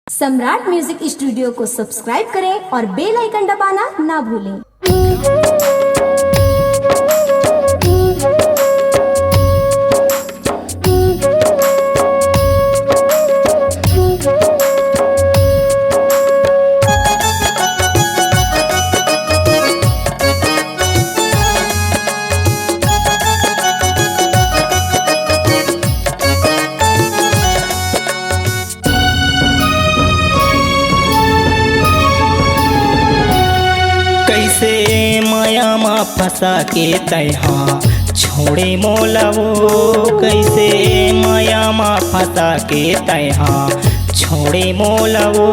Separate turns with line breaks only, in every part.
सम्राट music studio को subscribe करें और बेल आइकन दबाना ना भूलें।
कैसे माया मा फंसा के तैहा छोड़े मोलवो, कैसे माया मा फंसा के तैहा छोड़े मोलवो।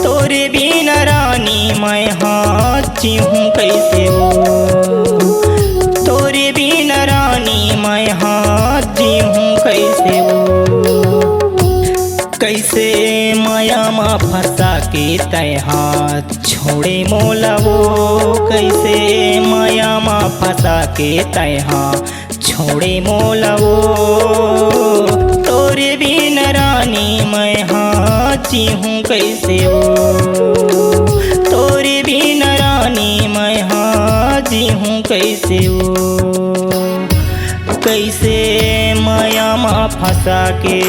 तोरे बिना रानी मैं हाची हूँ कैसे हो, तोरे बिना रानी मैं हाची हूँ कैसे हो। कैसे माया मा फंसा के तैहा छोड़े मोलवो, कैसे माया मा फंसा के तैहा छोड़े मोलवो। तोरे बिन रानी मैं हाची हूँ कैसे हो, तोरे बिन रानी मैं हाची हूँ कैसे हो। कैसे माया मा फंसा के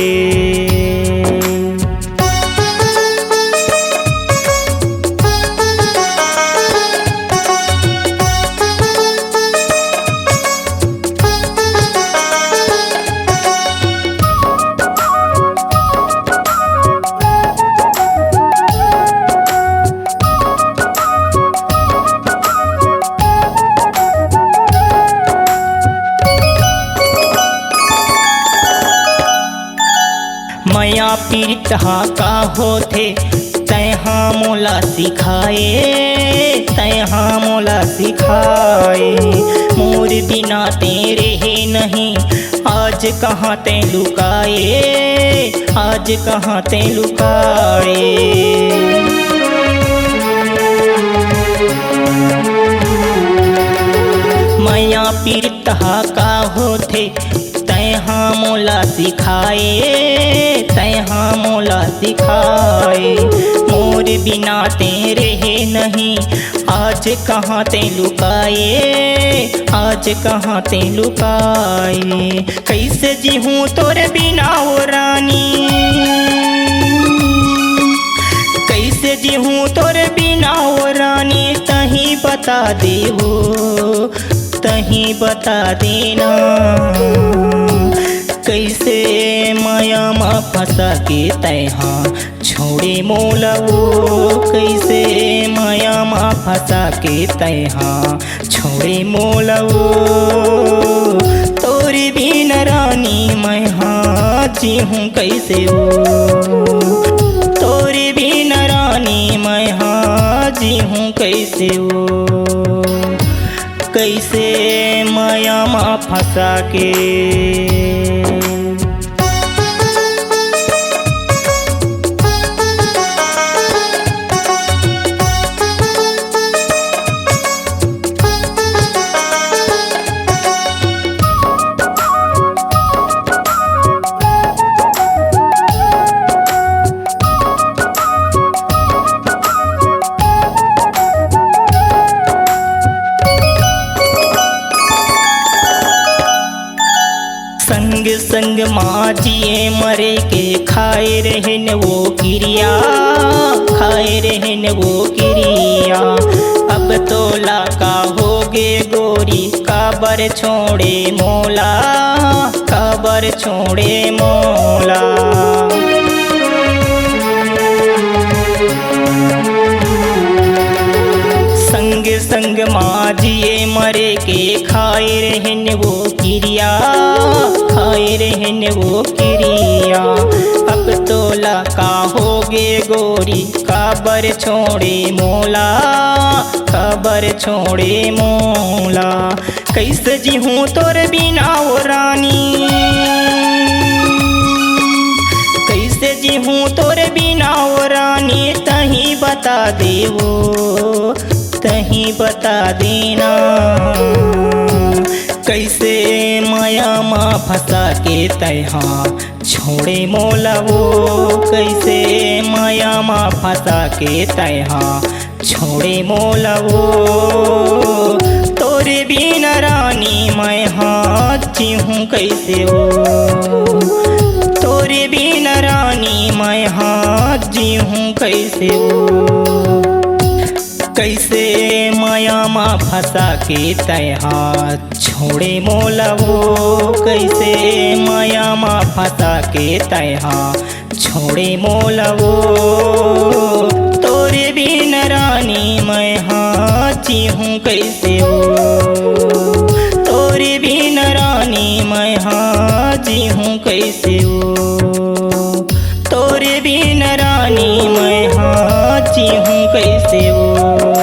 माया पीड़ित का होथे तैहा मोला सिखाए, तैहा मोला सिखाए। मोर बिना तेरे ही नहीं आज कहाँ ते लुकाए, आज कहाँ ते लुकाए। माया पीड़ित का होथे तैहा मोला सिखाए, तैहा मोला सिखाए। मोर बिना तेरे है नहीं आज कहाँ ते लुकाए, आज कहाँ ते लुकाए। कैसे जी हूँ तोरे बिना ओ रानी, कैसे जी हूँ तोरे बिना ओ रानी। तही बता दे हो, तही बता देना। कैसे माया मा फंसा के तैहा छोड़े मोलवो, कैसे माया मा फंसा के तैहा छोड़े मोलवो। तोरे बिन रानी मैं हाची हूँ कैसे हो, तोरे बिन रानी मैं हाची हूँ कैसे हो। कैसे माया मा फंसा के संग संग माजिए मरे के खाए रहन वो क्रिया, खाए रहन वो क्रिया। अब तोला का होगे गोरी काबर छोड़े मोला, काबर छोड़े मोला। संग संग माजिए मरे के खाए रहन वो क्रिया, खाए रहन वो क्रिया। अब तोला का होगे गोरी काबर छोड़े मोला, काबर छोड़े मोला। कैसे जी हूँ तोरे बिना ओ रानी, कैसे जी हूँ तोरे बिना ओ रानी। तही बता दे वो, तही बता देना। कैसे माया मा फंसा के तैहा छोड़े मोलवो, कैसे फंसा के तैहा छोड़े मोलवो। तोरे बिना रानी मैं हाथी हूँ कैसे हो, तोरे बिना रानी मैं हाथी हूँ कैसे हो। कैसे माया माँ फंसा के तैहा छोड़े मोलवो, कैसे माया माँ फंसा के तैहा छोड़े मोलवो। तोरे बिन रानी मैं हाथी हूँ कैसे हो, तोरे बिन रानी मैं हाथी हूँ कैसे हो, तोरे बिन रानी मैं हाथी हूँ कैसे हो।